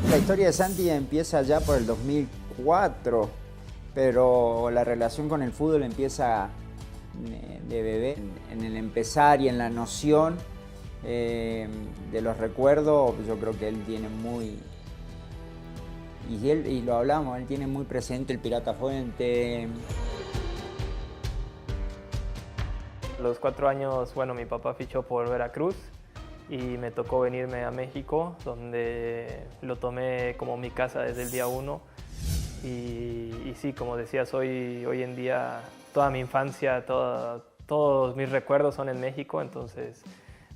La historia de Santi empieza ya por el 2004, pero la relación con el fútbol empieza de bebé, en el empezar y en la noción de los recuerdos. Yo creo que él tiene muy, y lo hablamos, él tiene muy presente el Pirata Fuente. A los 4 años, bueno, mi papá fichó por Veracruz y me tocó venirme a México, donde lo tomé como mi casa desde el día 1. Y sí, como decías, hoy en día toda mi infancia, todos mis recuerdos son en México, entonces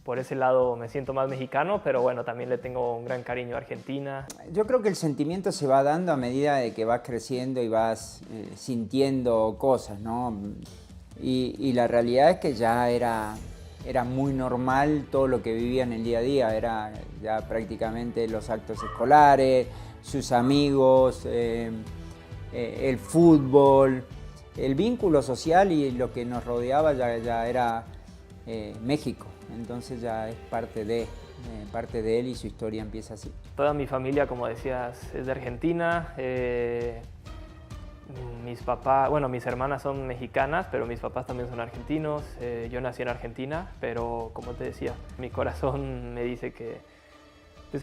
por ese lado me siento más mexicano, pero bueno, también le tengo un gran cariño a Argentina. Yo creo que el sentimiento se va dando a medida de que vas creciendo y vas sintiendo cosas, ¿no? Y la realidad es que ya era muy normal todo lo que vivía en el día a día. Era ya prácticamente los actos escolares, sus amigos, el fútbol, el vínculo social y lo que nos rodeaba ya era México. Entonces ya es parte de él y su historia empieza así. Toda mi familia, como decías, es de Argentina. Mis hermanas son mexicanas, pero mis papás también son argentinos. Yo nací en Argentina, pero como te decía, mi corazón me dice que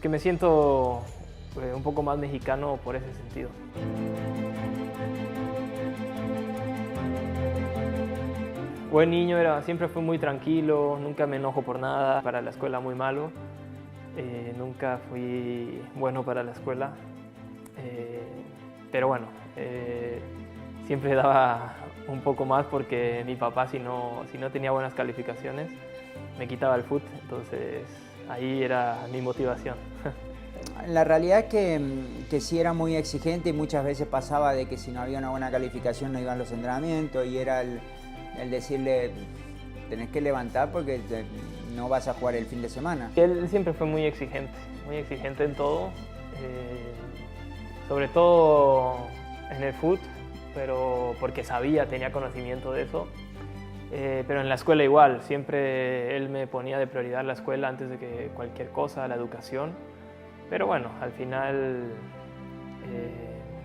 me siento un poco más mexicano por ese sentido. Buen niño siempre fui muy tranquilo, nunca me enojo por nada, para la escuela muy malo. Nunca fui bueno para la escuela, pero bueno, siempre daba un poco más porque mi papá si no tenía buenas calificaciones me quitaba el fútbol, entonces ahí era mi motivación. La realidad es que sí era muy exigente y muchas veces pasaba de que si no había una buena calificación no iban los entrenamientos y era el decirle tenés que levantar porque no vas a jugar el fin de semana. Él siempre fue muy exigente en todo, sobre todo en el fútbol, pero porque tenía conocimiento de eso. Pero en la escuela igual, siempre él me ponía de prioridad la escuela antes de que cualquier cosa, la educación. Pero bueno, al final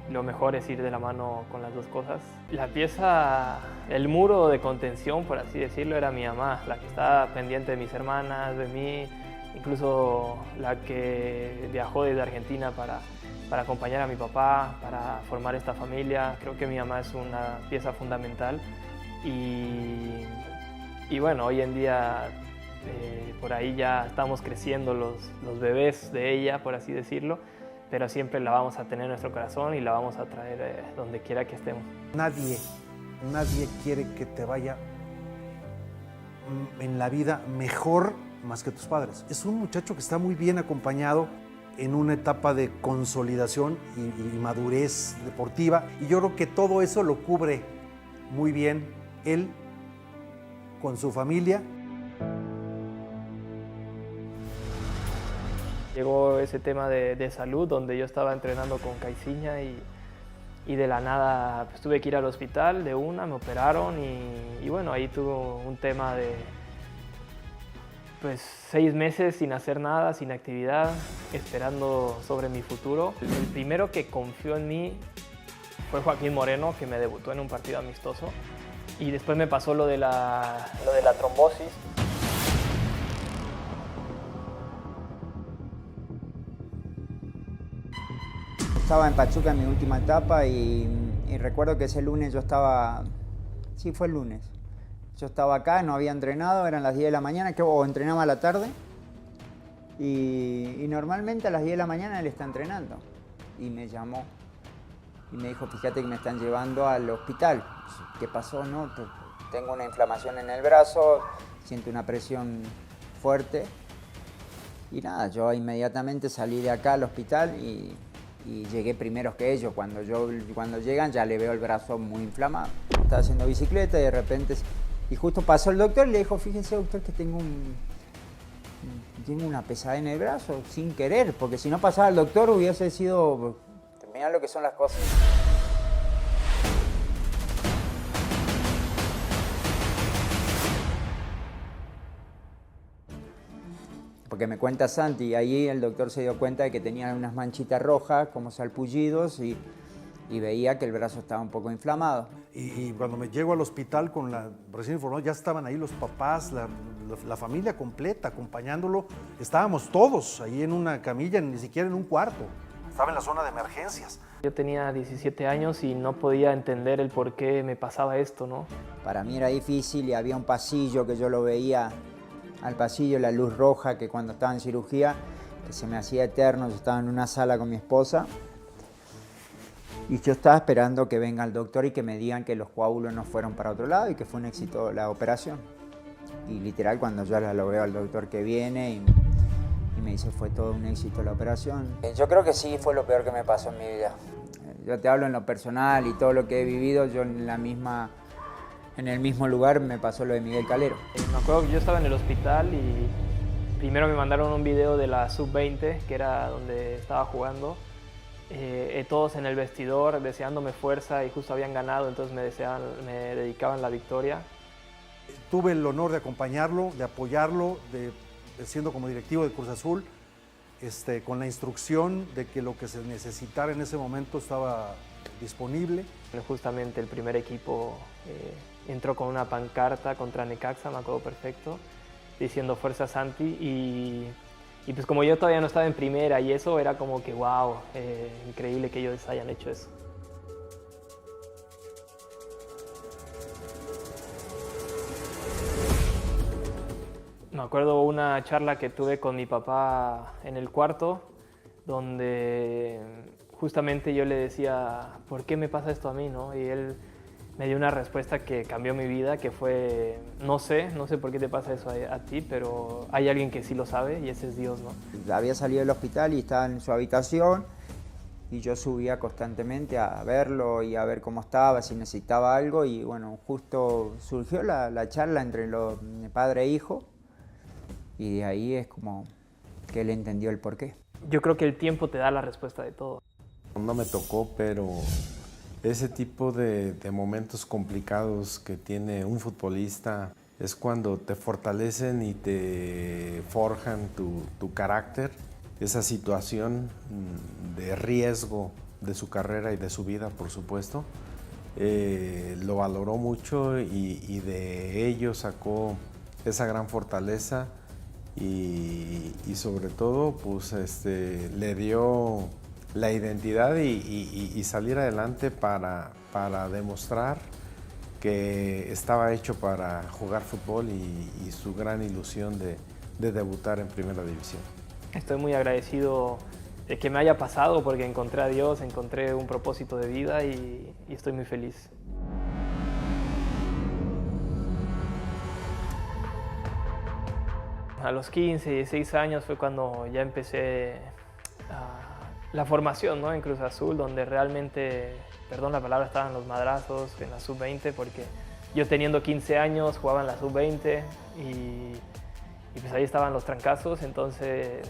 lo mejor es ir de la mano con las dos cosas. La pieza, el muro de contención, por así decirlo, era mi mamá, la que estaba pendiente de mis hermanas, de mí, incluso la que viajó desde Argentina para acompañar a mi papá, para formar esta familia. Creo que mi mamá es una pieza fundamental y bueno, hoy en día por ahí ya estamos creciendo los bebés de ella, por así decirlo, pero siempre la vamos a tener en nuestro corazón y la vamos a traer donde quiera que estemos. Nadie quiere que te vaya en la vida mejor más que tus padres. Es un muchacho que está muy bien acompañado en una etapa de consolidación y madurez deportiva, y yo creo que todo eso lo cubre muy bien él con su familia. Llegó ese tema de salud, donde yo estaba entrenando con Caixinha y de la nada pues, tuve que ir al hospital de una, me operaron y bueno, ahí tuve un tema de 6 meses sin hacer nada, sin actividad, esperando sobre mi futuro. El primero que confió en mí fue Joaquín Moreno, que me debutó en un partido amistoso, y después me pasó lo de la trombosis. Estaba en Pachuca en mi última etapa y recuerdo que ese lunes yo estaba, sí fue el lunes, yo estaba acá, no había entrenado, eran las 10 de la mañana, o entrenaba a la tarde y normalmente a las 10 de la mañana él está entrenando y me llamó y me dijo, fíjate que me están llevando al hospital. ¿Qué pasó? No, tengo una inflamación en el brazo, siento una presión fuerte y nada, yo inmediatamente salí de acá al hospital y llegué primero que ellos. Cuando llegan ya le veo el brazo muy inflamado. Estaba haciendo bicicleta y de repente, y justo pasó el doctor y le dijo, fíjese doctor que tengo una pesadez en el brazo, sin querer, porque si no pasaba el doctor hubiese sido, mirá lo que son las cosas. porque me cuenta Santi, y ahí el doctor se dio cuenta de que tenía unas manchitas rojas como salpullidos y veía que el brazo estaba un poco inflamado. Y cuando me llego al hospital con la recién informado, ya estaban ahí los papás, la familia completa acompañándolo. Estábamos todos ahí en una camilla, ni siquiera en un cuarto. Estaba en la zona de emergencias. Yo tenía 17 años y no podía entender el por qué me pasaba esto, ¿no? Para mí era difícil y había un pasillo que yo lo veía al pasillo, la luz roja, que cuando estaba en cirugía, que se me hacía eterno. Yo estaba en una sala con mi esposa y yo estaba esperando que venga el doctor y que me digan que los coágulos no fueron para otro lado y que fue un éxito la operación. Y literal, cuando yo lo veo al doctor que viene y me dice fue todo un éxito la operación. Yo creo que sí fue lo peor que me pasó en mi vida. Yo te hablo en lo personal y todo lo que he vivido, yo en el mismo lugar me pasó lo de Miguel Calero. Me acuerdo que yo estaba en el hospital y primero me mandaron un video de la sub-20, que era donde estaba jugando. Todos en el vestidor deseándome fuerza y justo habían ganado, entonces me dedicaban la victoria. Tuve el honor de acompañarlo, de apoyarlo, siendo como directivo de Cruz Azul, con la instrucción de que lo que se necesitara en ese momento estaba disponible. Justamente el primer equipo entró con una pancarta contra Necaxa, me acuerdo perfecto, diciendo Fuerza Santi, y pues como yo todavía no estaba en primera y eso era como que wow, increíble que ellos hayan hecho eso. Me acuerdo una charla que tuve con mi papá en el cuarto, donde justamente yo le decía, ¿por qué me pasa esto a mí, no? Y él me dio una respuesta que cambió mi vida, que fue, no sé por qué te pasa eso a ti, pero hay alguien que sí lo sabe y ese es Dios, ¿no? Había salido del hospital y estaba en su habitación y yo subía constantemente a verlo y a ver cómo estaba, si necesitaba algo, y bueno, justo surgió la charla entre los padre e hijo y de ahí es como que él entendió el porqué. Yo creo que el tiempo te da la respuesta de todo. No me tocó, pero ese tipo de momentos complicados que tiene un futbolista es cuando te fortalecen y te forjan tu carácter. Esa situación de riesgo de su carrera y de su vida, por supuesto, lo valoró mucho y de ello sacó esa gran fortaleza y sobre todo pues, le dio la identidad y salir adelante para demostrar que estaba hecho para jugar fútbol y su gran ilusión de debutar en Primera División. Estoy muy agradecido de que me haya pasado porque encontré a Dios, encontré un propósito de vida y estoy muy feliz. A los 15, 16 años fue cuando ya empecé la formación, ¿no? En Cruz Azul, donde realmente, perdón la palabra, estaban los madrazos en la sub-20, porque yo teniendo 15 años jugaba en la sub-20 y pues ahí estaban los trancazos, entonces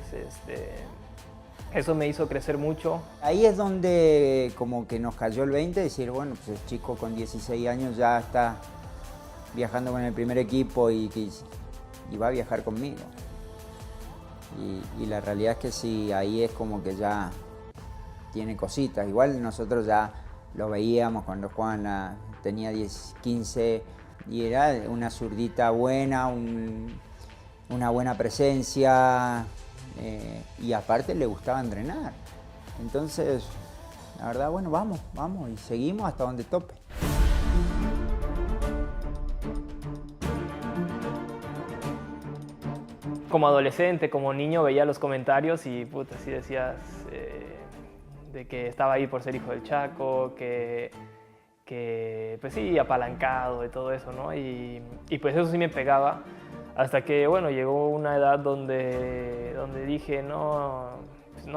eso me hizo crecer mucho. Ahí es donde como que nos cayó el 20, decir, bueno, pues el chico con 16 años ya está viajando con el primer equipo y va a viajar conmigo. Y la realidad es que sí, ahí es como que ya tiene cositas. Igual nosotros ya lo veíamos cuando Juan tenía 10, 15 y era una zurdita buena, una buena presencia y aparte le gustaba entrenar. Entonces, la verdad, bueno, vamos y seguimos hasta donde tope. Como adolescente, como niño, veía los comentarios y puta, así decías de que estaba ahí por ser hijo del Chaco, que pues sí, apalancado y todo eso, ¿no? Y pues eso sí me pegaba, hasta que, bueno, llegó una edad donde dije, no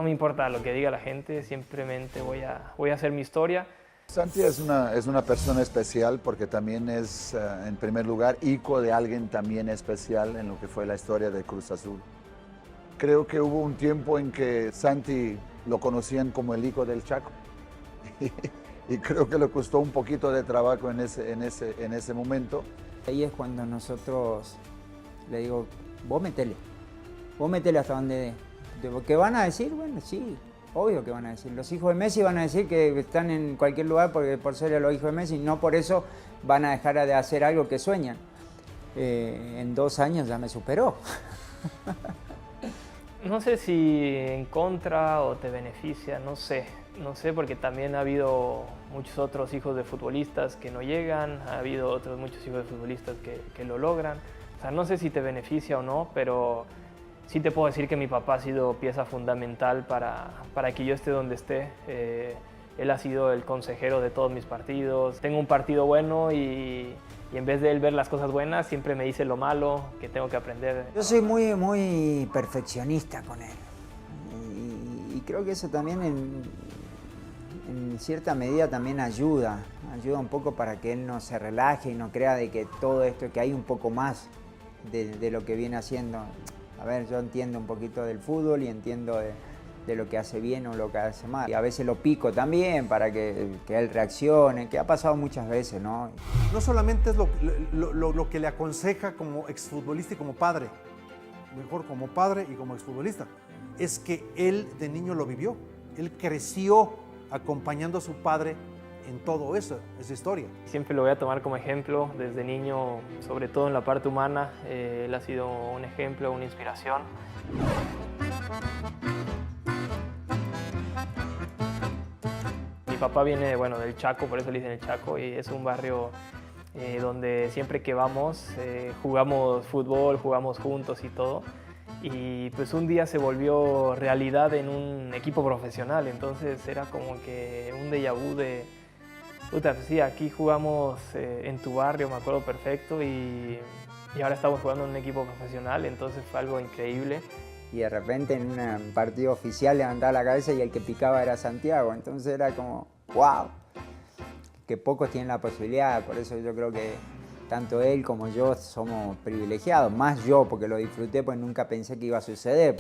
me importa lo que diga la gente, simplemente voy a hacer mi historia. Santi es una persona especial porque también es, en primer lugar, hijo de alguien también especial en lo que fue la historia de Cruz Azul. Creo que hubo un tiempo en que Santi lo conocían como el hijo del Chaco y creo que le costó un poquito de trabajo en ese momento. Ahí es cuando nosotros le digo, vos metele. Vos metele hasta donde dé. ¿Qué van a decir? Bueno, sí, obvio que van a decir. Los hijos de Messi van a decir que están en cualquier lugar por ser los hijos de Messi, no por eso van a dejar de hacer algo que sueñan. En 2 años ya me superó. No sé si en contra o te beneficia, no sé porque también ha habido muchos otros hijos de futbolistas que no llegan, ha habido otros muchos hijos de futbolistas que lo logran. O sea, no sé si te beneficia o no, pero sí te puedo decir que mi papá ha sido pieza fundamental para que yo esté donde esté. Él ha sido el consejero de todos mis partidos. Tengo un partido bueno y en vez de él ver las cosas buenas, siempre me dice lo malo, que tengo que aprender. Yo soy muy perfeccionista con él. Y creo que eso también en cierta medida también ayuda un poco para que él no se relaje y no crea de que todo esto, que hay un poco más de lo que viene haciendo. A ver, yo entiendo un poquito del fútbol y entiendo de lo que hace bien o lo que hace mal. Y a veces lo pico también para que él reaccione, que ha pasado muchas veces, ¿no? No solamente es lo que le aconseja como exfutbolista y como padre, mejor como padre y como exfutbolista, es que él de niño lo vivió. Él creció acompañando a su padre en todo eso, esa historia. Siempre lo voy a tomar como ejemplo desde niño, sobre todo en la parte humana. Él ha sido un ejemplo, una inspiración. Mi papá viene del Chaco, por eso le dicen el Chaco, y es un barrio donde siempre que vamos jugamos fútbol, jugamos juntos y todo. Y pues un día se volvió realidad en un equipo profesional, entonces era como que un déjà vu de, puta, pues sí, aquí jugamos en tu barrio, me acuerdo perfecto, y ahora estamos jugando en un equipo profesional, entonces fue algo increíble. Y de repente en un partido oficial levantaba la cabeza y el que picaba era Santiago, entonces era como, wow, que pocos tienen la posibilidad, por eso yo creo que tanto él como yo somos privilegiados, más yo porque lo disfruté, pues nunca pensé que iba a suceder.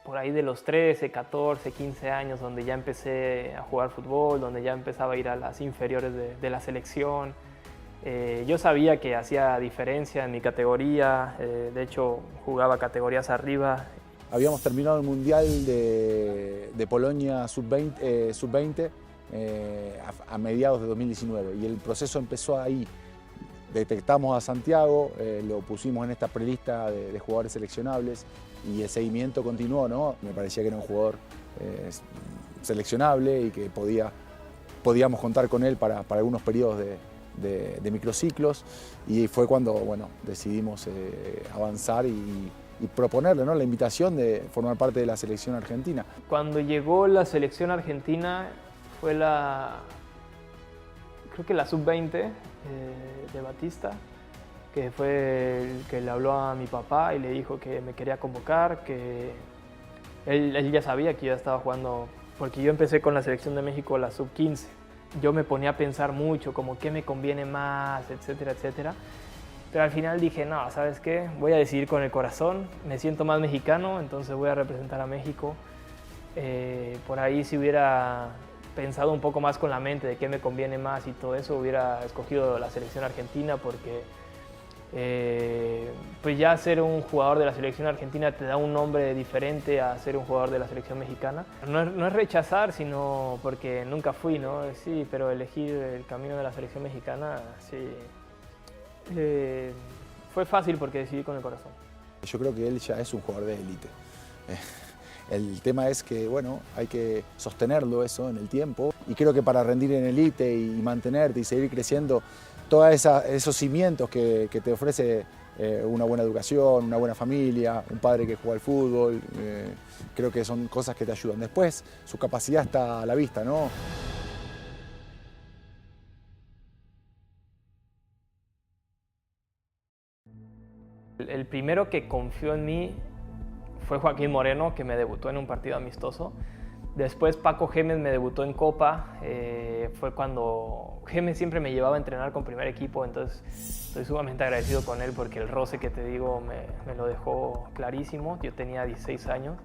Por ahí de los 13, 14, 15 años, donde ya empecé a jugar fútbol, donde ya empezaba a ir a las inferiores de la selección. Yo sabía que hacía diferencia en mi categoría, de hecho jugaba categorías arriba. Habíamos terminado el Mundial de Polonia sub-20 a mediados de 2019 y el proceso empezó ahí. Detectamos a Santiago, lo pusimos en esta prelista de jugadores seleccionables y el seguimiento continuó, ¿no? Me parecía que era un jugador seleccionable y que podíamos contar con él para algunos periodos de microciclos, y fue cuando decidimos avanzar y proponerle, ¿no?, la invitación de formar parte de la selección argentina. Cuando llegó la selección argentina fue creo que la sub-20 de Batista, que fue el que le habló a mi papá y le dijo que me quería convocar, que él ya sabía que yo estaba jugando, porque yo empecé con la selección de México la sub-15. Yo me ponía a pensar mucho, como qué me conviene más, etcétera, etcétera. Pero al final dije, no, ¿sabes qué? Voy a decidir con el corazón, me siento más mexicano, entonces voy a representar a México. Por ahí si hubiera pensado un poco más con la mente de qué me conviene más y todo eso, hubiera escogido la selección argentina porque pues ya ser un jugador de la selección argentina te da un nombre diferente a ser un jugador de la selección mexicana. No es rechazar, sino porque nunca fui, ¿no? Sí, pero elegir el camino de la selección mexicana, sí. Fue fácil porque decidí con el corazón. Yo creo que él ya es un jugador de élite. El tema es que, hay que sostenerlo eso en el tiempo, y creo que para rendir en élite y mantenerte y seguir creciendo, todos esos cimientos que te ofrece una buena educación, una buena familia, un padre que juega al fútbol, creo que son cosas que te ayudan. Después, su capacidad está a la vista, ¿no? El primero que confió en mí fue Joaquín Moreno, que me debutó en un partido amistoso. Después Paco Gémez me debutó en Copa. Fue cuando Gémez siempre me llevaba a entrenar con primer equipo, entonces estoy sumamente agradecido con él porque el roce que te digo me lo dejó clarísimo. Yo tenía 16 años.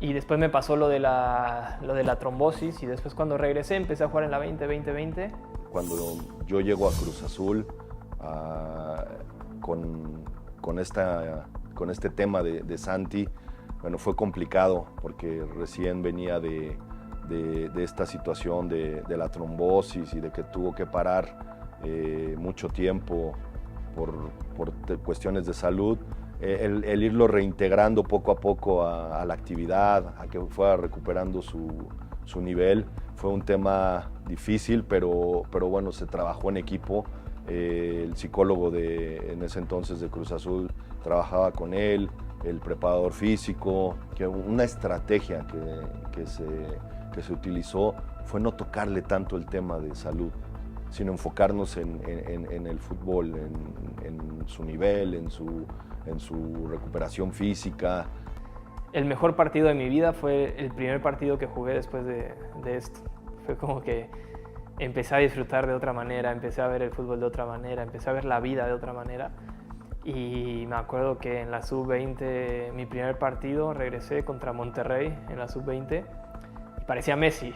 Y después me pasó lo de la trombosis, y después cuando regresé empecé a jugar en la 20-20-20. Cuando yo llego a Cruz Azul, con este tema de Santi. Bueno, fue complicado porque recién venía de esta situación de la trombosis y de que tuvo que parar mucho tiempo por cuestiones de salud. El irlo reintegrando poco a poco a la actividad, a que fuera recuperando su nivel, fue un tema difícil, pero bueno, se trabajó en equipo. El psicólogo en ese entonces de Cruz Azul trabajaba con él, el preparador físico, que una estrategia que se utilizó fue no tocarle tanto el tema de salud, sino enfocarnos en el fútbol, en su nivel, en su recuperación física. El mejor partido de mi vida fue el primer partido que jugué después de esto. Fue como que empecé a disfrutar de otra manera, empecé a ver el fútbol de otra manera, empecé a ver la vida de otra manera. Y me acuerdo que en la sub-20, mi primer partido, regresé contra Monterrey en la sub-20 y parecía Messi.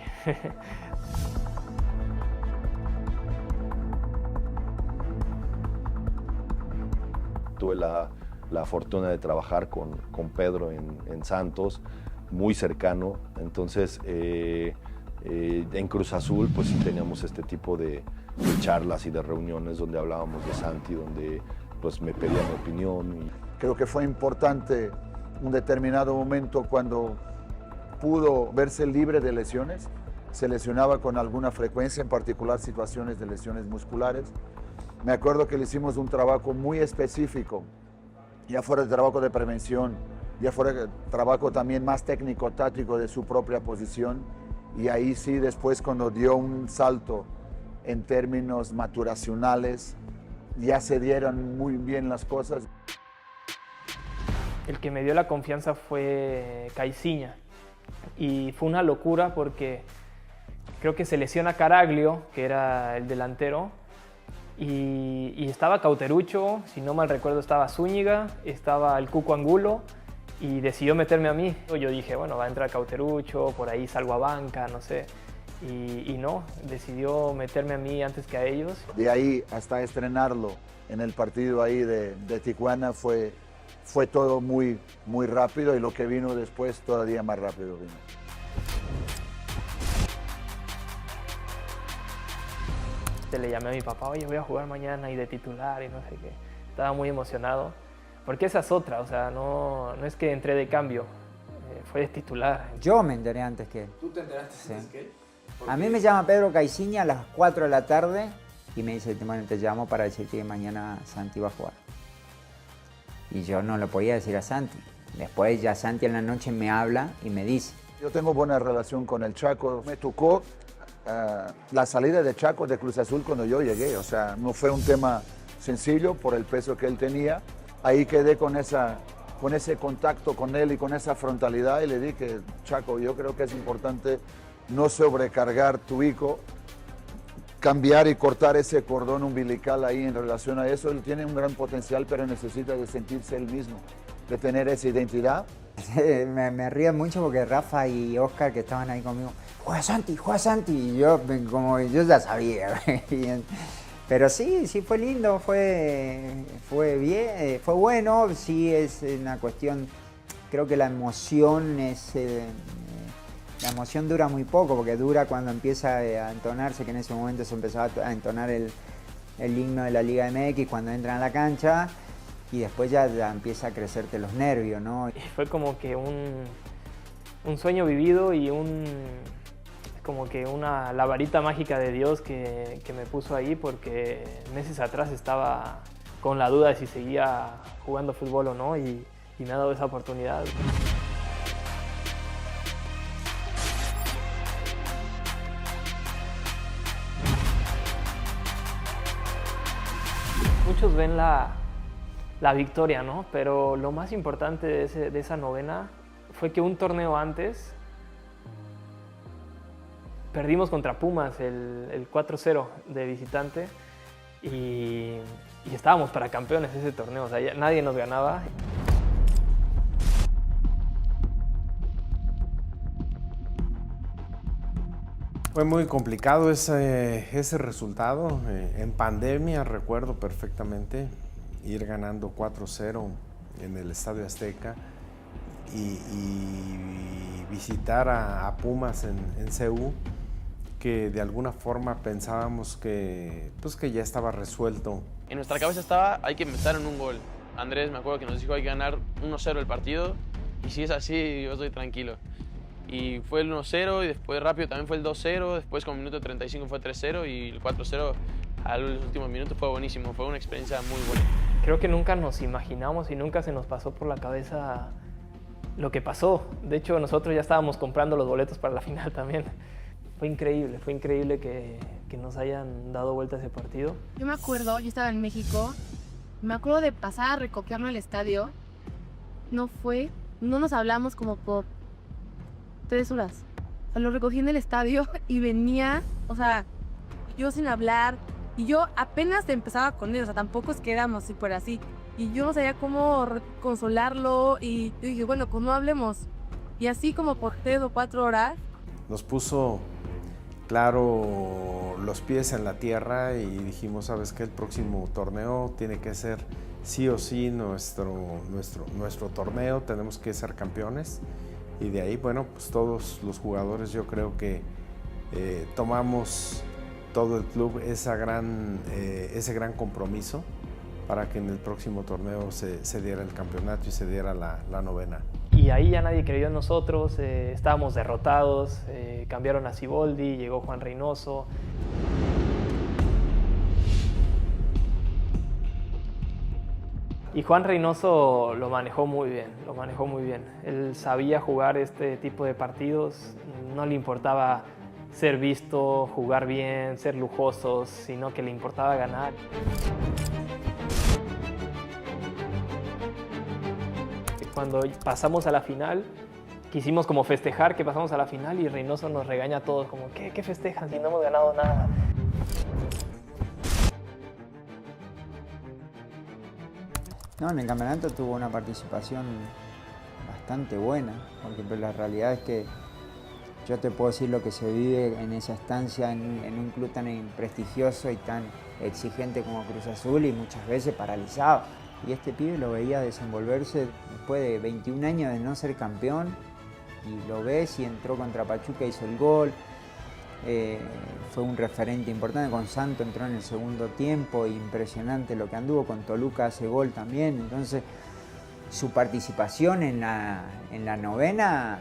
Tuve la fortuna de trabajar con Pedro en Santos, muy cercano. Entonces, en Cruz Azul, pues sí teníamos este tipo de charlas y de reuniones donde hablábamos de Santi, donde pues me pedía mi opinión. Creo que fue importante un determinado momento cuando pudo verse libre de lesiones. Se lesionaba con alguna frecuencia, en particular situaciones de lesiones musculares. Me acuerdo que le hicimos un trabajo muy específico, ya fuera de trabajo de prevención, ya fuera de trabajo también más técnico-táctico de su propia posición. Y ahí sí, después cuando dio un salto en términos maturacionales, ya se dieron muy bien las cosas. El que me dio la confianza fue Caixinha y fue una locura porque creo que se lesiona Caraglio, que era el delantero, y estaba Cauterucho, si no mal recuerdo estaba Zúñiga, estaba el Cuco Angulo y decidió meterme a mí. Yo dije, bueno, va a entrar Cauterucho, por ahí salgo a banca, no sé. Y no, decidió meterme a mí antes que a ellos. De ahí hasta estrenarlo en el partido ahí de Tijuana fue todo muy, muy rápido y lo que vino después todavía más rápido vino. Le llamé a mi papá, oye, voy a jugar mañana y de titular y no sé qué. Estaba muy emocionado, porque esa es otra, o sea, no es que entré de cambio, fue de titular. Yo me enteré antes que él. ¿Tú te enteraste antes que él? A mí me llama Pedro Caixinha a las 4 de la tarde y me dice, bueno, te llamo para decirte que mañana Santi va a jugar. Y yo no lo podía decir a Santi. Después ya Santi en la noche me habla y me dice. Yo tengo buena relación con el Chaco. Me tocó la salida de Chaco de Cruz Azul cuando yo llegué. O sea, no fue un tema sencillo por el peso que él tenía. Ahí quedé con ese contacto con él y con esa frontalidad y le dije, Chaco, yo creo que es importante no sobrecargar tu hijo, cambiar y cortar ese cordón umbilical ahí en relación a eso. Él tiene un gran potencial, pero necesita de sentirse él mismo, de tener esa identidad. Me río mucho porque Rafa y Oscar, que estaban ahí conmigo, juega Santi, y yo ya sabía. Pero sí fue lindo, fue bien, fue bueno, sí es una cuestión, creo que la emoción la emoción dura muy poco, porque dura cuando empieza a entonarse, que en ese momento se empezaba a entonar el himno de la Liga MX cuando entran a la cancha, y después ya empieza a crecerte los nervios, ¿no? Y fue como que un sueño vivido y como que la varita mágica de Dios que me puso ahí, porque meses atrás estaba con la duda de si seguía jugando fútbol o no, y me ha dado esa oportunidad. Muchos ven la victoria, ¿no? Pero lo más importante de esa novena fue que un torneo antes perdimos contra Pumas el 4-0 de visitante y estábamos para campeones ese torneo, o sea, nadie nos ganaba. Fue muy complicado ese resultado. En pandemia recuerdo perfectamente ir ganando 4-0 en el Estadio Azteca y visitar a Pumas en CU, que de alguna forma pensábamos que ya estaba resuelto. En nuestra cabeza estaba, hay que meter en un gol. Andrés, me acuerdo que nos dijo, hay que ganar 1-0 el partido, y si es así, yo estoy tranquilo. Y fue el 1-0, y después rápido también fue el 2-0, después con minuto 35 fue 3-0, y el 4-0 a los últimos minutos fue buenísimo, fue una experiencia muy buena. Creo que nunca nos imaginamos y nunca se nos pasó por la cabeza lo que pasó. De hecho, nosotros ya estábamos comprando los boletos para la final también. Fue increíble que nos hayan dado vuelta ese partido. Yo me acuerdo, yo estaba en México, me acuerdo de pasar a recopiarlo al estadio. No nos hablamos como por 3 horas. O sea, lo recogí en el estadio y venía, o sea, yo sin hablar. Y yo apenas empezaba con él, o sea, tampoco es que éramos si fuera así. Y yo no sabía cómo consolarlo y yo dije, bueno, pues no hablemos. Y así como por 3 o 4 horas. Nos puso claro los pies en la tierra y dijimos, ¿sabes qué? El próximo torneo tiene que ser sí o sí nuestro torneo, tenemos que ser campeones. Y de ahí, bueno, pues todos los jugadores yo creo que tomamos todo el club ese gran compromiso para que en el próximo torneo se diera el campeonato y se diera la novena. Y ahí ya nadie creyó en nosotros, estábamos derrotados, cambiaron a Siboldi, llegó Juan Reynoso. Y Juan Reynoso lo manejó muy bien. Él sabía jugar este tipo de partidos, no le importaba ser visto, jugar bien, ser lujosos, sino que le importaba ganar. Cuando pasamos a la final, quisimos como festejar que pasamos a la final y Reynoso nos regaña a todos, como, ¿qué festejan si no hemos ganado nada? No, en el campeonato tuvo una participación bastante buena, porque pues, la realidad es que yo te puedo decir lo que se vive en esa estancia, en un club tan prestigioso y tan exigente como Cruz Azul y muchas veces paralizado. Y este pibe lo veía desenvolverse después de 21 años de no ser campeón y lo ves y entró contra Pachuca, hizo el gol. Fue un referente importante, con Santo entró en el segundo tiempo, impresionante lo que anduvo, con Toluca hace gol también. Entonces su participación en la novena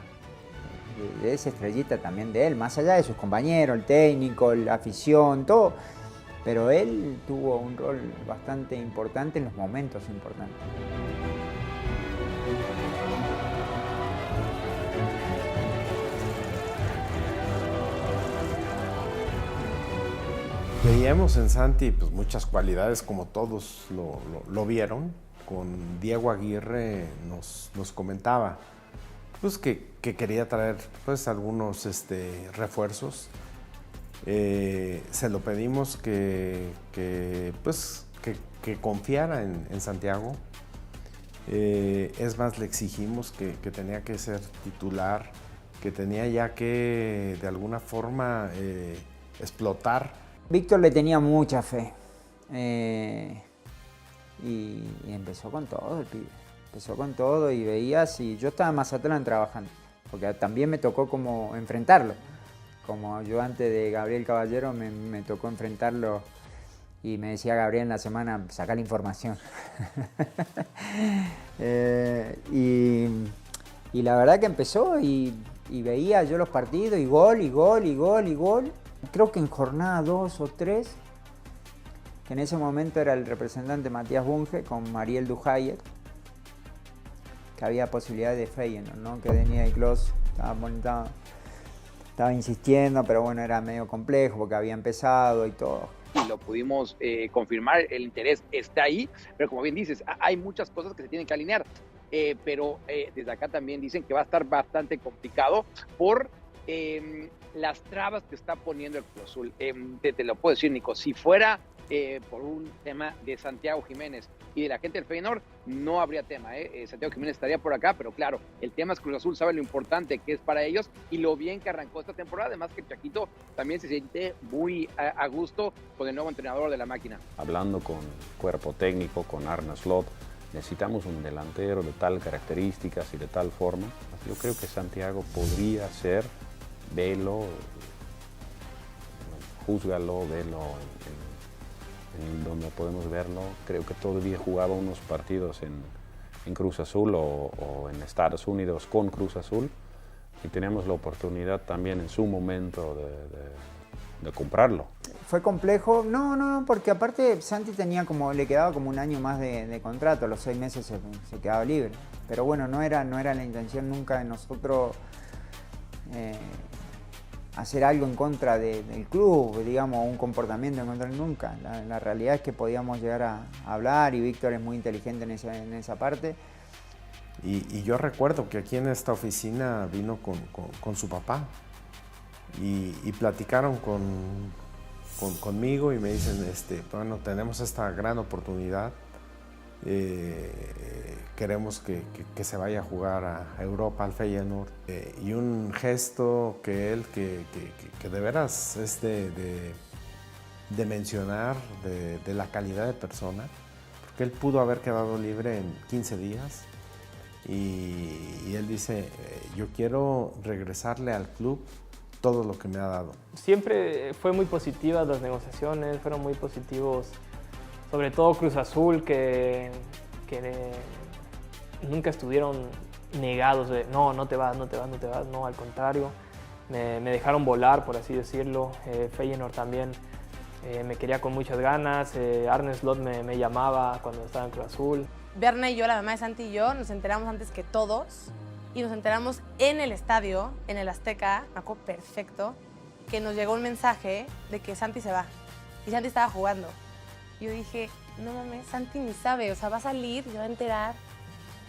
es estrellita también de él, más allá de sus compañeros, el técnico, la afición, todo. Pero él tuvo un rol bastante importante en los momentos importantes. Veíamos en Santi pues, muchas cualidades, como todos lo vieron. Con Diego Aguirre nos comentaba pues, que quería traer pues, algunos refuerzos. Se lo pedimos que confiara en Santiago. Es más, le exigimos que tenía que ser titular, que tenía ya que de alguna forma explotar. Víctor le tenía mucha fe y empezó con todo el pibe. Empezó con todo y veías, y yo estaba en Mazatlán trabajando, porque también me tocó como enfrentarlo. Como yo antes de Gabriel Caballero me tocó enfrentarlo y me decía Gabriel en la semana, saca la información. Y la verdad que empezó y veía yo los partidos y gol, y gol, y gol, y gol. Creo que en jornada 2 o 3, que en ese momento era el representante Matías Bunge con Mariel Duhayer, que había posibilidad de Feyenoord, ¿no? Que Denis Eiclos estaba insistiendo, pero bueno, era medio complejo porque había empezado y todo. Y lo pudimos confirmar, el interés está ahí, pero como bien dices, hay muchas cosas que se tienen que alinear, pero desde acá también dicen que va a estar bastante complicado por las trabas que está poniendo el Cruz Azul. Te lo puedo decir, Nico, si fuera por un tema de Santiago Jiménez y de la gente del Feyenoord, no habría tema. Santiago Jiménez estaría por acá, pero claro, el tema es Cruz Azul, sabe lo importante que es para ellos y lo bien que arrancó esta temporada. Además que Chaquito también se siente muy a gusto con el nuevo entrenador de la máquina. Hablando con cuerpo técnico, con Arne Slot, necesitamos un delantero de tal características y de tal forma. Yo creo que Santiago podría ser, velo, júzgalo, velo en donde podemos verlo. Creo que todavía jugaba unos partidos en Cruz Azul o en Estados Unidos con Cruz Azul y teníamos la oportunidad también en su momento de comprarlo. ¿Fue complejo? No, porque aparte Santi le quedaba como un año más de contrato, a los 6 meses se quedaba libre. Pero bueno, no era la intención nunca de nosotros hacer algo en contra del club, digamos, un comportamiento en contra de nunca. La realidad es que podíamos llegar a hablar y Víctor es muy inteligente en esa parte. Y yo recuerdo que aquí en esta oficina vino con su papá y platicaron conmigo y me dicen, bueno, tenemos esta gran oportunidad, queremos que se vaya a jugar a Europa, al Feyenoord, y un gesto que de veras es de mencionar de la calidad de persona, porque él pudo haber quedado libre en 15 días y él dice, yo quiero regresarle al club todo lo que me ha dado. Siempre fue muy positiva las negociaciones, fueron muy positivos, sobre todo Cruz Azul, que nunca estuvieron negados de no te vas, no, al contrario, me dejaron volar, por así decirlo. Feyenoord también me quería con muchas ganas, Arne Slot me llamaba cuando estaba en Cruz Azul. Berna y yo, la mamá de Santi y yo, nos enteramos antes que todos y nos enteramos en el estadio, en el Azteca, me acuerdo perfecto, que nos llegó un mensaje de que Santi se va y Santi estaba jugando. Yo dije, no mames, Santi ni sabe, o sea, va a salir, se va a enterar.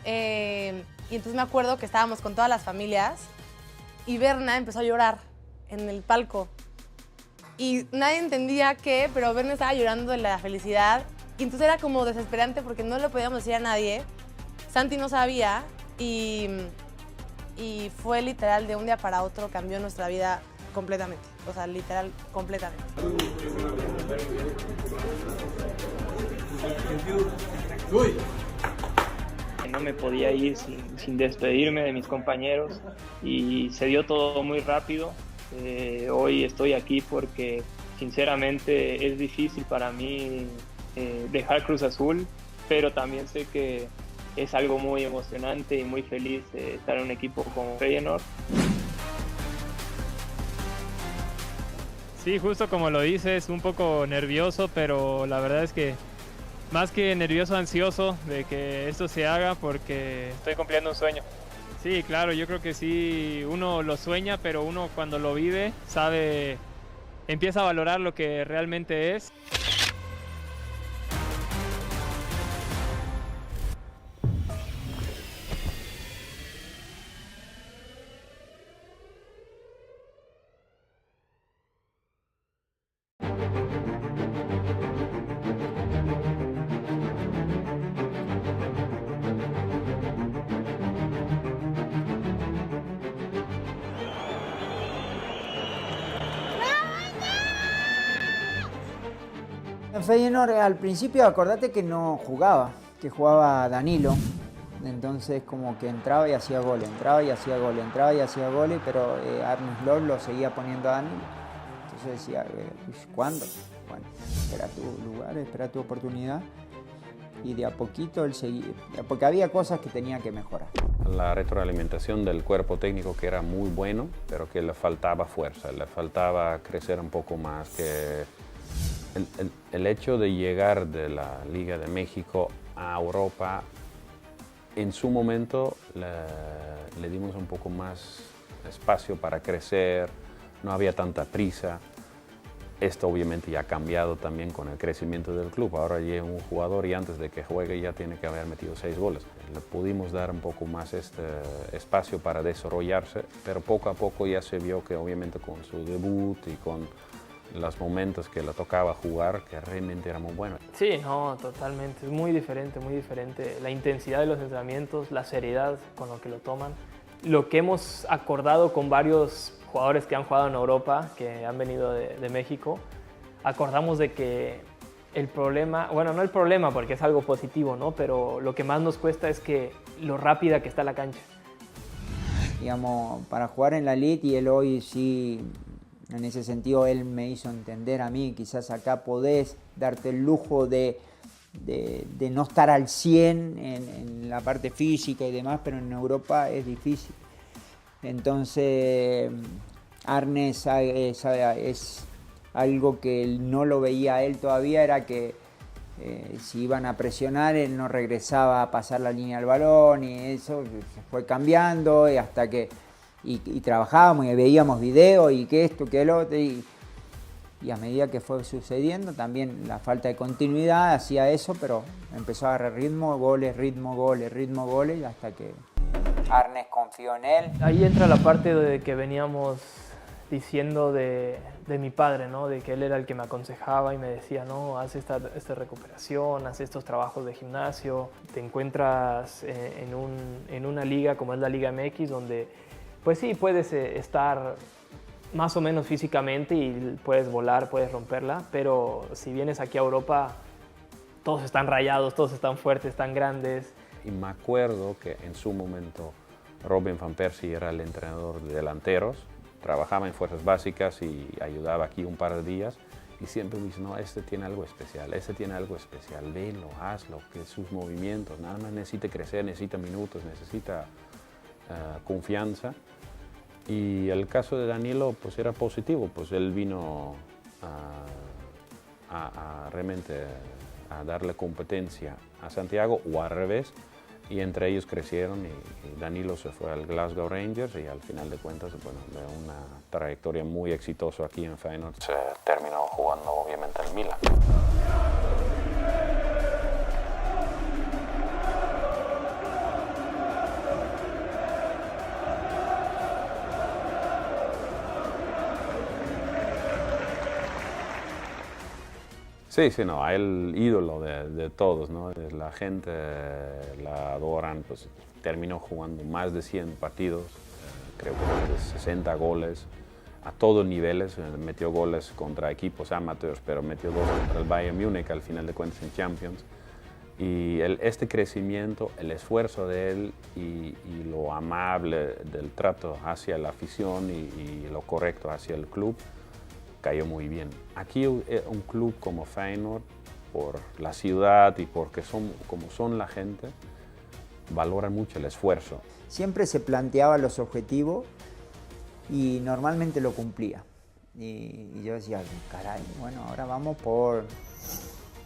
Y entonces me acuerdo que estábamos con todas las familias y Berna empezó a llorar en el palco. Y nadie entendía qué, pero Berna estaba llorando de la felicidad. Y entonces era como desesperante porque no le podíamos decir a nadie. Santi no sabía y fue literal de un día para otro, cambió nuestra vida completamente. O sea, literal, completamente. No me podía ir sin despedirme de mis compañeros y se dio todo muy rápido. Hoy estoy aquí porque sinceramente es difícil para mí dejar Cruz Azul, pero también sé que es algo muy emocionante y muy feliz estar en un equipo como Feyenoord. Sí, justo como lo dices, un poco nervioso, pero la verdad es que más que nervioso, ansioso de que esto se haga porque estoy cumpliendo un sueño. Sí, claro, yo creo que sí, uno lo sueña, pero uno cuando lo vive sabe, empieza a valorar lo que realmente es. En Feyenoord al principio acordate que no jugaba, que jugaba Danilo. Entonces como que entraba y hacía goles, entraba y hacía goles, pero Arne Slot lo seguía poniendo a Danilo. Entonces decía, ¿cuándo? Bueno, espera tu lugar, espera tu oportunidad. Y de a poquito él seguía, porque había cosas que tenía que mejorar. La retroalimentación del cuerpo técnico que era muy bueno, pero que le faltaba fuerza, le faltaba crecer un poco más, que el hecho de llegar de la Liga de México a Europa, en su momento le dimos un poco más espacio para crecer, no había tanta prisa. Esto obviamente ya ha cambiado también con el crecimiento del club. Ahora llega un jugador y antes de que juegue ya tiene que haber metido 6 goles. Le pudimos dar un poco más este espacio para desarrollarse, pero poco a poco ya se vio que obviamente con su debut y con los momentos que le tocaba jugar, que realmente era muy bueno. Sí, no, totalmente. Es muy diferente, muy diferente. La intensidad de los entrenamientos, la seriedad con lo que lo toman. Lo que hemos acordado con varios jugadores que han jugado en Europa, que han venido de México, acordamos de que el problema, bueno, no el problema porque es algo positivo, ¿no? Pero lo que más nos cuesta es que lo rápida que está la cancha. Digamos, para jugar en la elite, y él hoy sí, en ese sentido, él me hizo entender a mí, quizás acá podés darte el lujo de no estar al 100 en la parte física y demás, pero en Europa es difícil. Entonces, Arnes es algo que él no lo veía él todavía, era que si iban a presionar, él no regresaba a pasar la línea del balón, y eso se fue cambiando, y hasta que y trabajábamos y veíamos videos y que esto, que el otro, y a medida que fue sucediendo, también la falta de continuidad hacía eso, pero empezó a agarrar ritmo, goles, y hasta que Arnes confió en él. Ahí entra la parte de que veníamos diciendo de mi padre, ¿no? De que él era el que me aconsejaba y me decía, no, haz esta recuperación, haz estos trabajos de gimnasio, te encuentras en una liga como es la Liga MX, donde pues sí, puedes estar más o menos físicamente y puedes volar, puedes romperla, pero si vienes aquí a Europa, todos están rayados, todos están fuertes, están grandes. Y me acuerdo que en su momento Robin van Persie era el entrenador de delanteros, trabajaba en fuerzas básicas y ayudaba aquí un par de días, y siempre me dice, no, este tiene algo especial, velo, hazlo, que sus movimientos, nada más necesita crecer, necesita minutos, necesita confianza. Y el caso de Danilo pues era positivo, pues él vino realmente a darle competencia a Santiago, o al revés, y entre ellos crecieron, y Danilo se fue al Glasgow Rangers, y al final de cuentas, bueno, de una trayectoria muy exitosa aquí en Feyenoord, se terminó jugando obviamente en Milan. Sí, no, el ídolo de todos, ¿no? La gente la adoran, pues terminó jugando más de 100 partidos, creo que de 60 goles, a todos niveles, metió goles contra equipos amateurs, pero metió 2 contra el Bayern Múnich al final de cuentas en Champions. Y este crecimiento, el esfuerzo de él y lo amable del trato hacia la afición y lo correcto hacia el club, cayó muy bien. Aquí un club como Feyenoord, por la ciudad y porque como son la gente, valoran mucho el esfuerzo. Siempre se planteaba los objetivos y normalmente lo cumplía. Y yo decía, caray, bueno, ahora vamos por...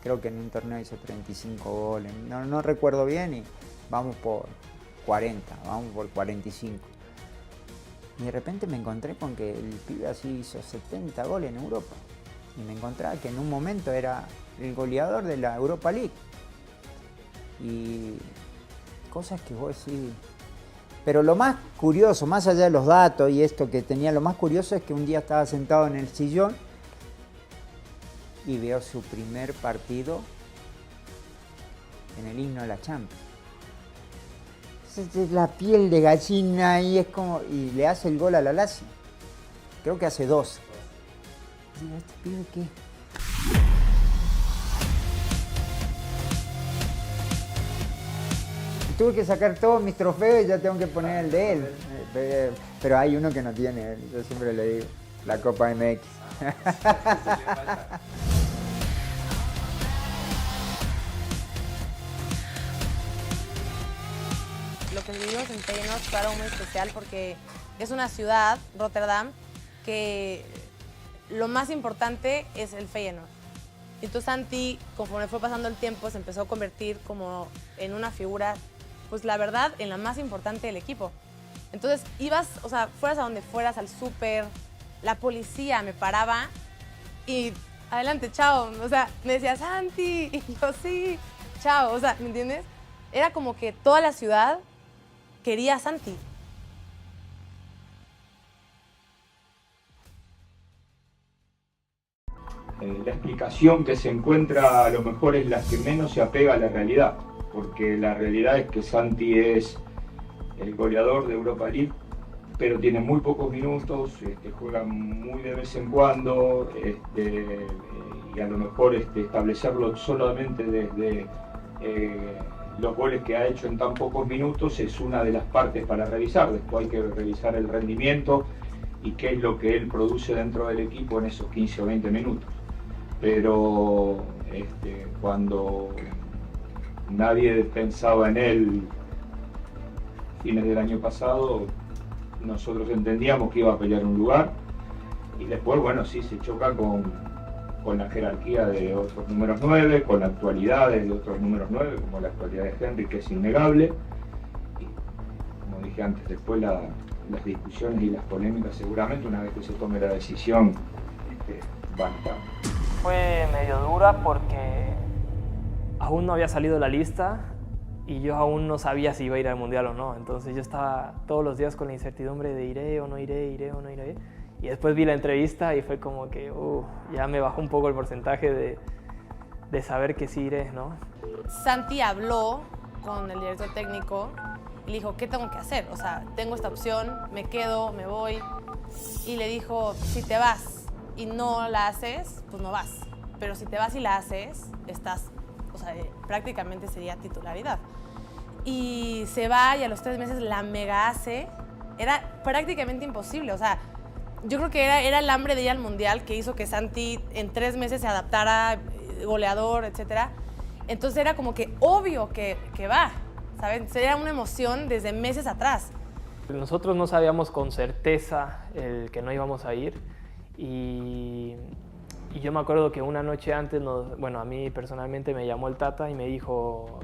Creo que en un torneo hizo 35 goles, no recuerdo bien, y vamos por 40, vamos por 45. Y de repente me encontré con que el pibe así hizo 70 goles en Europa. Y me encontraba que en un momento era el goleador de la Europa League. Y cosas que vos decís... Pero lo más curioso, más allá de los datos y esto que tenía, lo más curioso es que un día estaba sentado en el sillón y veo su primer partido en el himno de la Champions. La piel de gallina y es como... Y le hace el gol a la Lazio. Creo que hace 2. Digo, ¿este pibe qué? Tuve que sacar todos mis trofeos y ya tengo que poner el de él. Pero hay uno que no tiene él, yo siempre le digo. La Copa MX. Lo que vivimos en Feyenoord fue algo muy especial porque es una ciudad, Rotterdam, que lo más importante es el Feyenoord. Entonces Santi, conforme fue pasando el tiempo, se empezó a convertir como en una figura, pues la verdad, en la más importante del equipo. Entonces ibas, o sea, fueras a donde fueras, al súper, la policía me paraba y adelante, chao. O sea, me decía, Santi, y yo sí, chao. O sea, ¿me entiendes? Era como que toda la ciudad quería a Santi. La explicación que se encuentra a lo mejor es la que menos se apega a la realidad, porque la realidad es que Santi es el goleador de Europa League, pero tiene muy pocos minutos, juega muy de vez en cuando, y a lo mejor establecerlo solamente desde los goles que ha hecho en tan pocos minutos es una de las partes para revisar. Después hay que revisar el rendimiento y qué es lo que él produce dentro del equipo en esos 15 o 20 minutos. Pero cuando nadie pensaba en él fines del año pasado, nosotros entendíamos que iba a pelear un lugar, y después, bueno, sí se choca con la jerarquía de otros números 9, con actualidades de otros números 9, como la actualidad de Henry, que es innegable. Y, como dije antes, después las discusiones y las polémicas seguramente una vez que se tome la decisión van a estar. Fue medio dura porque aún no había salido la lista y yo aún no sabía si iba a ir al Mundial o no. Entonces yo estaba todos los días con la incertidumbre de iré o no iré, iré o no iré. Y después vi la entrevista y fue como que ya me bajó un poco el porcentaje de saber que sí iré, ¿no? Santi habló con el director técnico y le dijo, ¿qué tengo que hacer? O sea, tengo esta opción, me quedo, me voy. Y le dijo, si te vas y no la haces, pues no vas. Pero si te vas y la haces, estás, o sea, prácticamente sería titularidad. Y se va y a los 3 meses la mega hace. Era prácticamente imposible, o sea, yo creo que era el hambre de ir al Mundial que hizo que Santi en 3 meses se adaptara, goleador, etc. Entonces era como que obvio que va, ¿saben? Sería una emoción desde meses atrás. Nosotros no sabíamos con certeza que no íbamos a ir y yo me acuerdo que una noche antes, a mí personalmente me llamó el Tata y me dijo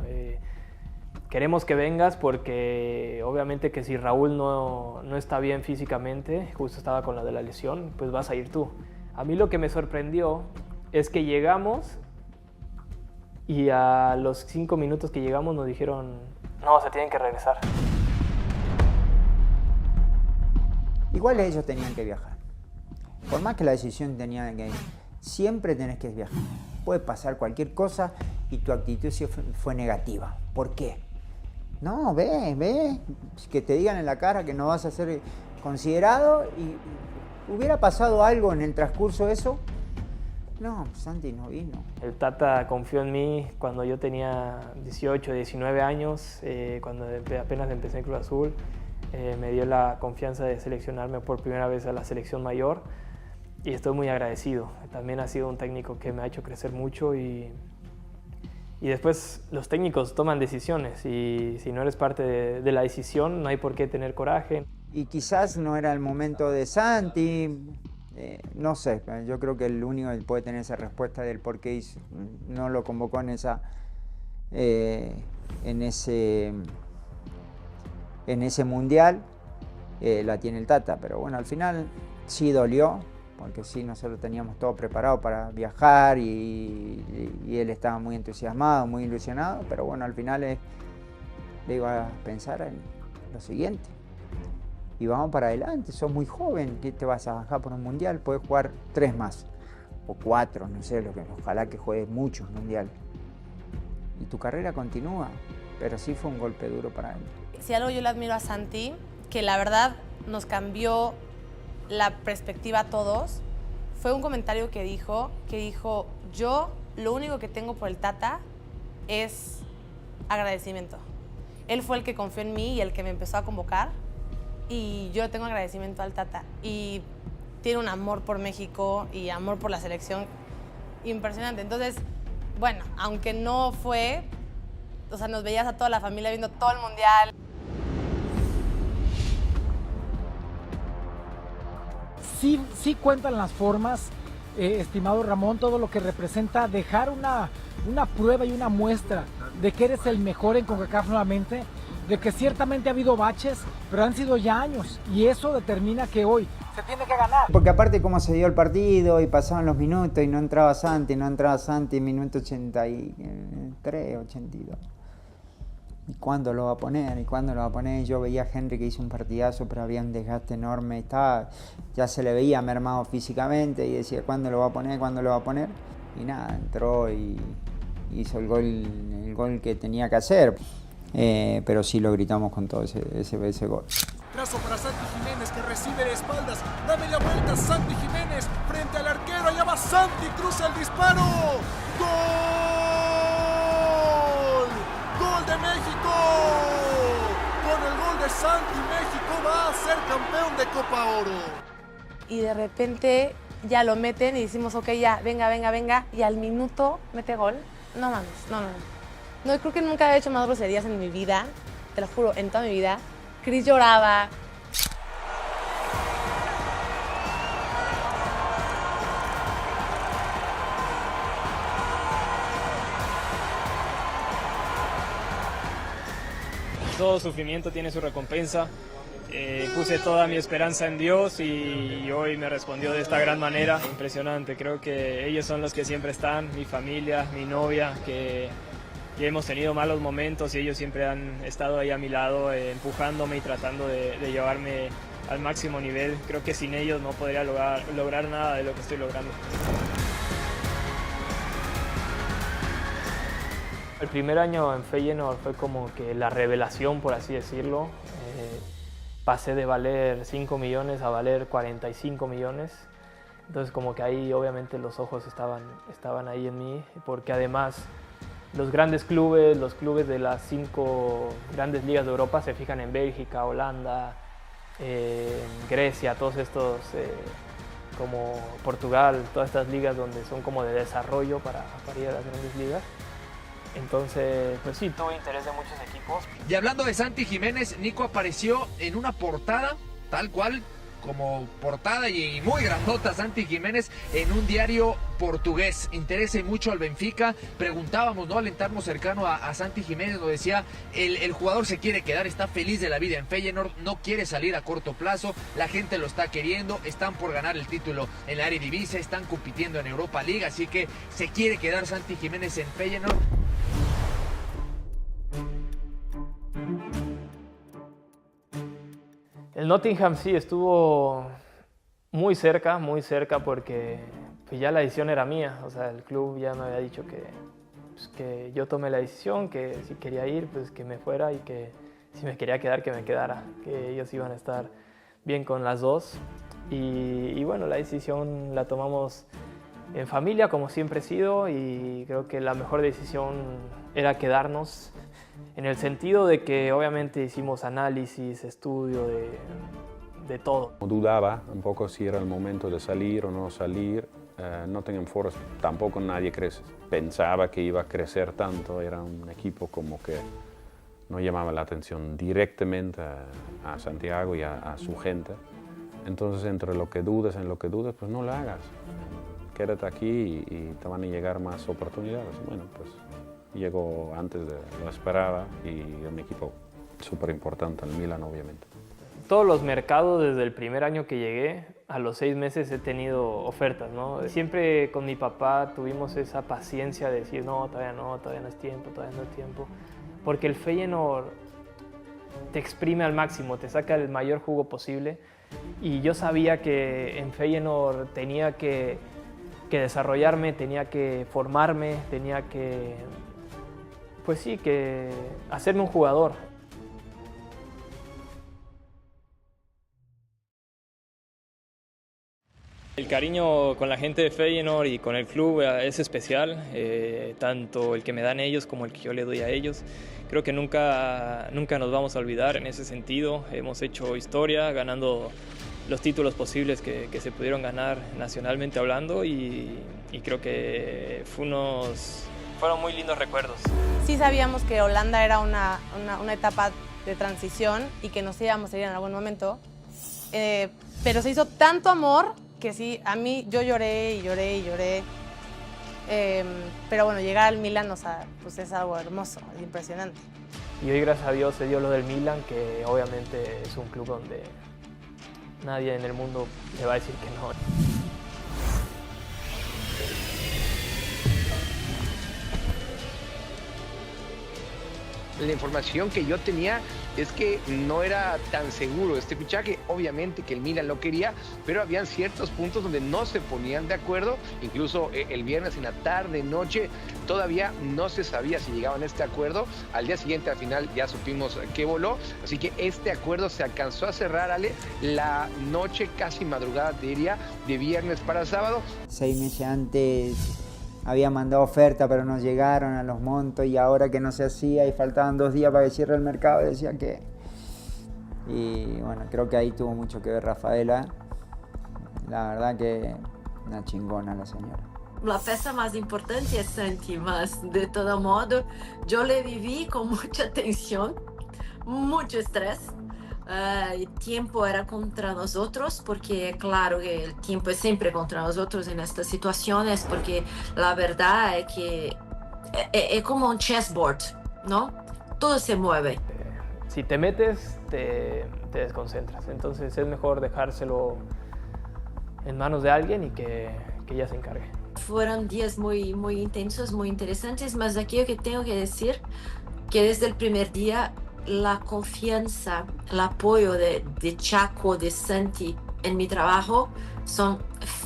queremos que vengas porque obviamente que si Raúl no está bien físicamente, justo estaba con la de la lesión, pues vas a ir tú. A mí lo que me sorprendió es que llegamos y a los 5 minutos que llegamos nos dijeron, no, se tienen que regresar. Igual ellos tenían que viajar. Por más que la decisión tenía que ir, siempre tenés que viajar. Puede pasar cualquier cosa y tu actitud fue negativa. ¿Por qué? No, ve, que te digan en la cara que no vas a ser considerado y hubiera pasado algo en el transcurso de eso. No, Santi no vino. El Tata confió en mí cuando yo tenía 18, 19 años, cuando apenas empecé en Cruz Azul. Me dio la confianza de seleccionarme por primera vez a la selección mayor y estoy muy agradecido. También ha sido un técnico que me ha hecho crecer mucho y después los técnicos toman decisiones y si no eres parte de la decisión no hay por qué tener coraje. Y quizás no era el momento de Santi, no sé, yo creo que el único que puede tener esa respuesta del por qué no lo convocó en ese mundial, la tiene el Tata, pero bueno, al final sí dolió, porque sí, nosotros teníamos todo preparado para viajar y él estaba muy entusiasmado, muy ilusionado, pero bueno, al final le iba a pensar en lo siguiente. Y vamos para adelante, sos muy joven, ¿qué te vas a bajar por un mundial? Puedes jugar 3 más, o 4, no sé, ojalá que juegues muchos mundiales. Y tu carrera continúa, pero sí fue un golpe duro para él. Si algo yo le admiro a Santi, que la verdad nos cambió la perspectiva a todos, fue un comentario que dijo, yo lo único que tengo por el Tata es agradecimiento. Él fue el que confió en mí y el que me empezó a convocar y yo tengo agradecimiento al Tata y tiene un amor por México y amor por la selección impresionante. Entonces, bueno, aunque no fue, o sea, nos veías a toda la familia viendo todo el mundial. Sí cuentan las formas, estimado Ramón, todo lo que representa dejar una prueba y una muestra de que eres el mejor en CONCACAF nuevamente, de que ciertamente ha habido baches, pero han sido ya años y eso determina que hoy se tiene que ganar. Porque aparte cómo se dio el partido y pasaban los minutos y no entraba Santi, minuto 83, 82. ¿y cuándo lo va a poner? ¿Y cuándo lo va a poner? Yo veía a Henry que hizo un partidazo, pero había un desgaste enorme, ya se le veía mermado físicamente y decía, ¿cuándo lo va a poner? ¿Cuándo lo va a poner? Y nada, entró y hizo el gol que tenía que hacer. Pero sí lo gritamos con todo ese gol. Trazo para Santi Jiménez, que recibe de espaldas, da media vuelta Santi Jiménez frente al arquero, allá va Santi, cruza el disparo, ¡gol! ¡Gol de México! Con el gol de Santi, México va a ser campeón de Copa Oro. Y de repente ya lo meten y decimos, ok, ya, venga, y al minuto mete gol. No mames, no, creo que nunca había hecho más groserías en mi vida, te lo juro, en toda mi vida. Cris lloraba. Todo sufrimiento tiene su recompensa. Puse toda mi esperanza en Dios y hoy me respondió de esta gran manera. Impresionante, creo que ellos son los que siempre están, mi familia, mi novia, que hemos tenido malos momentos y ellos siempre han estado ahí a mi lado, empujándome y tratando de llevarme al máximo nivel. Creo que sin ellos no podría lograr nada de lo que estoy logrando. El primer año en Feyenoord fue como que la revelación, por así decirlo. Pasé de valer 5 millones a valer 45 millones. Entonces como que ahí obviamente los ojos estaban ahí en mí, porque además los grandes clubes, los clubes de las 5 grandes ligas de Europa se fijan en Bélgica, Holanda, Grecia, todos estos, como Portugal, todas estas ligas donde son como de desarrollo para ir a las grandes ligas. Entonces, pues sí, tuve interés de muchos equipos. Y hablando de Santi Jiménez, Nico apareció en una portada, tal cual, como portada y muy grandota, Santi Jiménez en un diario portugués. Interesa mucho al Benfica. Preguntábamos, ¿no?, al entorno cercano a Santi Jiménez, lo decía, el jugador se quiere quedar, está feliz de la vida en Feyenoord, no quiere salir a corto plazo, la gente lo está queriendo, están por ganar el título en la Eredivisie, están compitiendo en Europa League, así que se quiere quedar Santi Jiménez en Feyenoord. El Nottingham sí estuvo muy cerca porque pues ya la decisión era mía. O sea, el club ya me había dicho que yo tomé la decisión, que si quería ir, pues que me fuera, y que si me quería quedar, que me quedara, que ellos iban a estar bien con las dos. Y bueno, la decisión la tomamos en familia, como siempre he sido, y creo que la mejor decisión era quedarnos, en el sentido de que obviamente hicimos análisis, estudio de todo. Dudaba un poco si era el momento de salir o no salir. Nottingham Forest tampoco nadie crece. Pensaba que iba a crecer tanto, era un equipo como que no llamaba la atención directamente a Santiago y a su gente. Entonces, entre lo que dudes, pues no lo hagas. Quédate aquí y te van a llegar más oportunidades. Bueno, pues llegó antes de lo esperaba y un equipo súper importante, el Milan, obviamente. Todos los mercados, desde el primer año que llegué, a los 6 meses he tenido ofertas, ¿no? Siempre con mi papá tuvimos esa paciencia de decir, no, todavía no es tiempo, porque el Feyenoord te exprime al máximo, te saca el mayor jugo posible, y yo sabía que en Feyenoord tenía que desarrollarme, tenía que formarme, tenía que, pues sí, que hacerme un jugador. El cariño con la gente de Feyenoord y con el club es especial, tanto el que me dan ellos como el que yo le doy a ellos. Creo que nunca nos vamos a olvidar en ese sentido. Hemos hecho historia ganando los títulos posibles que se pudieron ganar nacionalmente hablando, y creo que fueron muy lindos recuerdos. Sí sabíamos que Holanda era una etapa de transición y que nos íbamos a ir en algún momento, pero se hizo tanto amor que sí, a mí yo lloré. Pero bueno, llegar al Milan, o sea, pues es algo hermoso, es impresionante. Y hoy, gracias a Dios, se dio lo del Milan, que obviamente es un club donde nadie en el mundo le va a decir que no. La información que yo tenía es que no era tan seguro este fichaje. Obviamente que el Milan lo quería, pero habían ciertos puntos donde no se ponían de acuerdo. Incluso el viernes en la tarde, noche, todavía no se sabía si llegaban a este acuerdo. Al día siguiente, al final, ya supimos que voló. Así que este acuerdo se alcanzó a cerrar, Ale, la noche, casi madrugada, te diría, de viernes para sábado. 6 meses antes había mandado oferta, pero no llegaron a los montos, y ahora que no se hacía y faltaban 2 días para que cierre el mercado, decía que... Y bueno, creo que ahí tuvo mucho que ver Rafaela. La verdad que una chingona la señora. La pieza más importante es Santi, mas de todo modo yo le viví con mucha tensión, mucho estrés. El tiempo era contra nosotros, porque claro que el tiempo es siempre contra nosotros en estas situaciones, porque la verdad es que es como un chessboard, ¿no? Todo se mueve. Si te metes, te desconcentras. Entonces es mejor dejárselo en manos de alguien y que ella se encargue. Fueron días muy, muy intensos, muy interesantes, mas aquí que tengo que decir que desde el primer día la confianza, el apoyo de Chaco, de Santi en mi trabajo son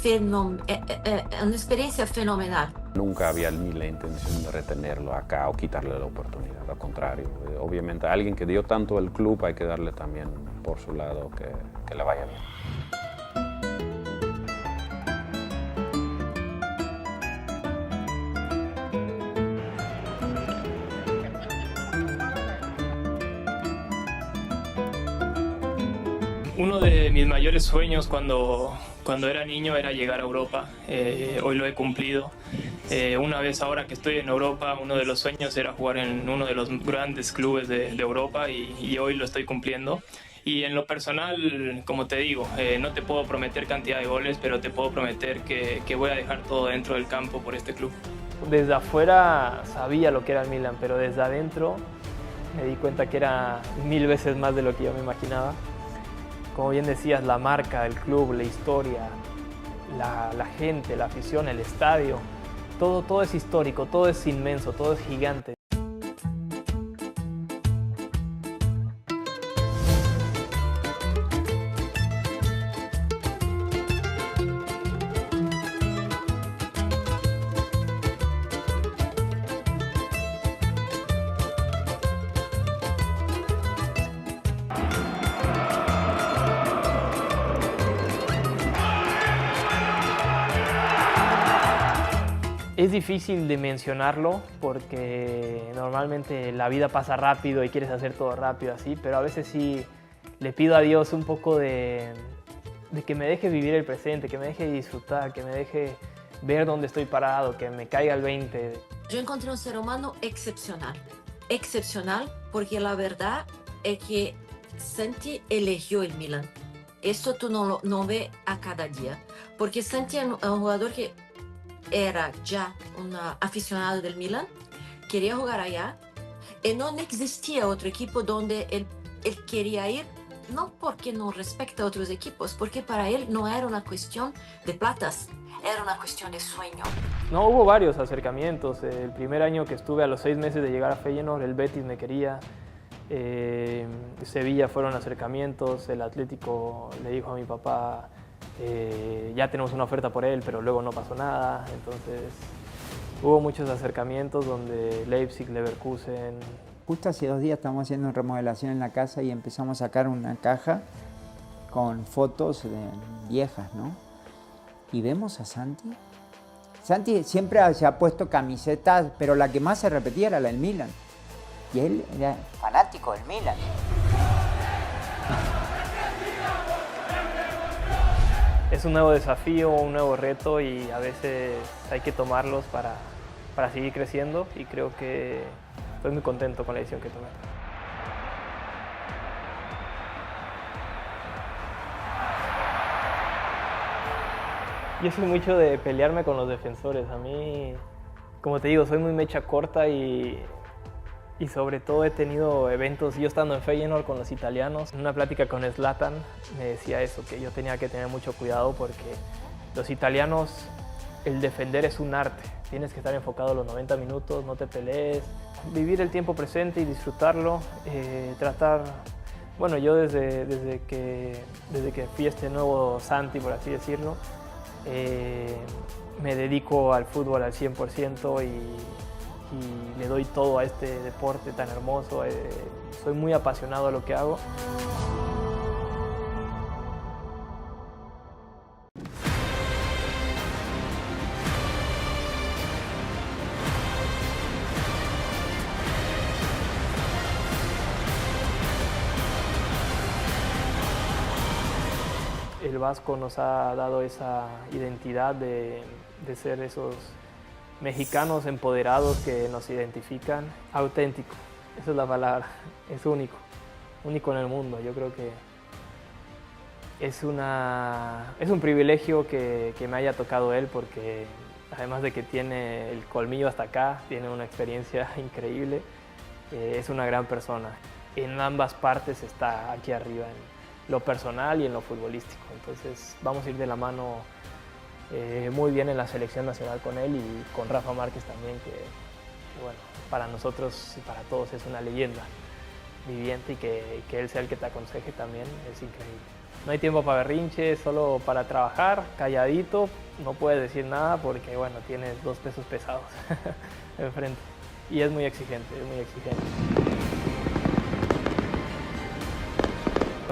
una experiencia fenomenal. Nunca había ni la intención de retenerlo acá o quitarle la oportunidad, al contrario. Obviamente a alguien que dio tanto al club hay que darle también por su lado que le vaya bien. Uno de mis mayores sueños cuando era niño era llegar a Europa. Hoy lo he cumplido. Una vez ahora que estoy en Europa, uno de los sueños era jugar en uno de los grandes clubes de Europa y hoy lo estoy cumpliendo. Y en lo personal, como te digo, no te puedo prometer cantidad de goles, pero te puedo prometer que voy a dejar todo dentro del campo por este club. Desde afuera sabía lo que era el Milan, pero desde adentro me di cuenta que era 1000 veces más de lo que yo me imaginaba. Como bien decías, la marca, el club, la historia, la gente, la afición, el estadio, todo es histórico, todo es inmenso, todo es gigante. Es difícil de mencionarlo porque normalmente la vida pasa rápido y quieres hacer todo rápido así, pero a veces sí le pido a Dios un poco de que me deje vivir el presente, que me deje disfrutar, que me deje ver dónde estoy parado, que me caiga el 20. Yo encontré un ser humano excepcional, porque la verdad es que Santi eligió el Milan. Esto tú no ves a cada día, porque Santi es un jugador que era ya un aficionado del Milan, quería jugar allá y no existía otro equipo donde él quería ir, no porque no respecta a otros equipos, porque para él no era una cuestión de platas, era una cuestión de sueño. No, hubo varios acercamientos. El primer año que estuve, a los 6 meses de llegar a Feyenoord, el Betis me quería, Sevilla fueron acercamientos, el Atlético le dijo a mi papá ya tenemos una oferta por él, pero luego no pasó nada. Entonces hubo muchos acercamientos donde Leipzig, Leverkusen. Justo hace 2 días estamos haciendo una remodelación en la casa y empezamos a sacar una caja con fotos viejas, ¿no? Y vemos a Santi. Santi siempre se ha puesto camisetas, pero la que más se repetía era la del Milan. Y él era fanático del Milan. Es un nuevo desafío, un nuevo reto y a veces hay que tomarlos para seguir creciendo, y creo que estoy muy contento con la decisión que tomé. Yo soy mucho de pelearme con los defensores. A mí, como te digo, soy muy mecha corta y sobre todo he tenido eventos, yo estando en Feyenoord con los italianos, en una plática con Zlatan me decía eso, que yo tenía que tener mucho cuidado porque los italianos, el defender es un arte. tienes que estar enfocado los 90 minutos, no te pelees, vivir el tiempo presente y disfrutarlo, tratar, bueno, yo desde que fui este nuevo Santi, por así decirlo, me dedico al fútbol al 100% y le doy todo a este deporte tan hermoso, soy muy apasionado a lo que hago. El Vasco nos ha dado esa identidad de ser esos mexicanos empoderados que nos identifican, auténtico, esa es la palabra, es único en el mundo. Yo creo que es un privilegio que me haya tocado él, porque además de que tiene el colmillo hasta acá, tiene una experiencia increíble, es una gran persona. En ambas partes está aquí arriba, en lo personal y en lo futbolístico. Entonces vamos a ir de la mano muy bien en la selección nacional con él y con Rafa Márquez también, que bueno, para nosotros y para todos es una leyenda viviente, y que él sea el que te aconseje también es increíble. No hay tiempo para berrinches, solo para trabajar, calladito, no puedes decir nada porque bueno, tienes 2 pesos pesados enfrente y es muy exigente,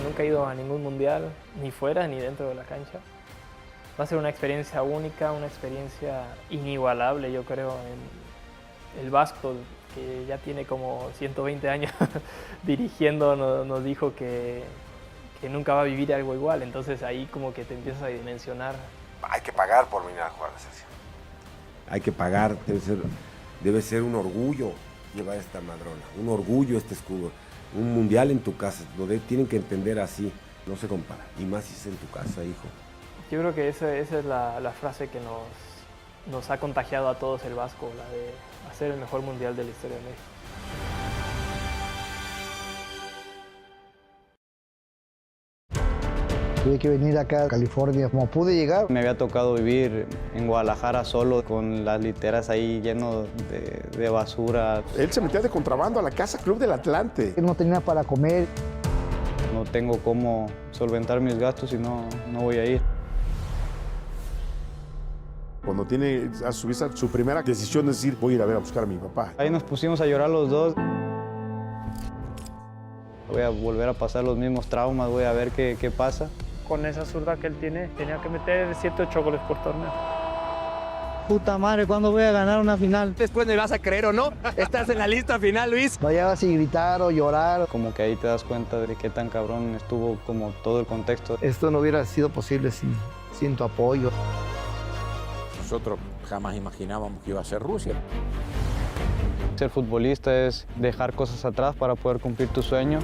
Nunca he ido a ningún mundial, ni fuera ni dentro de la cancha. Va a ser una experiencia única, una experiencia inigualable, yo creo. El Vasco, que ya tiene como 120 años dirigiendo, nos dijo que nunca va a vivir algo igual. Entonces ahí como que te empiezas a dimensionar. Hay que pagar por venir a jugar a la selección. Hay que pagar, debe ser un orgullo llevar esta madrona, un orgullo este escudo. Un mundial en tu casa, tienen que entender así, no se compara, y más si es en tu casa, hijo. Yo creo que esa es la frase que nos ha contagiado a todos el Vasco, la de hacer el mejor mundial de la historia de México. Tuve que venir acá a California, como pude llegar. Me había tocado vivir en Guadalajara solo, con las literas ahí lleno de basura. Él se metía de contrabando a la Casa Club del Atlante. No tenía para comer. No tengo cómo solventar mis gastos y no voy a ir. Cuando tiene a su vista su primera decisión es decir, voy a ir a ver a buscar a mi papá. Ahí nos pusimos a llorar los dos. Voy a volver a pasar los mismos traumas, voy a ver qué pasa. Con esa zurda que él tiene, tenía que meter 7 o 8 goles por torneo. Puta madre, ¿cuándo voy a ganar una final? Después me vas a creer o no, estás en la lista final, Luis. No llegas a gritar o llorar. Como que ahí te das cuenta de qué tan cabrón estuvo como todo el contexto. Esto no hubiera sido posible sin tu apoyo. Nosotros jamás imaginábamos que iba a ser Rusia. Ser futbolista es dejar cosas atrás para poder cumplir tu sueño.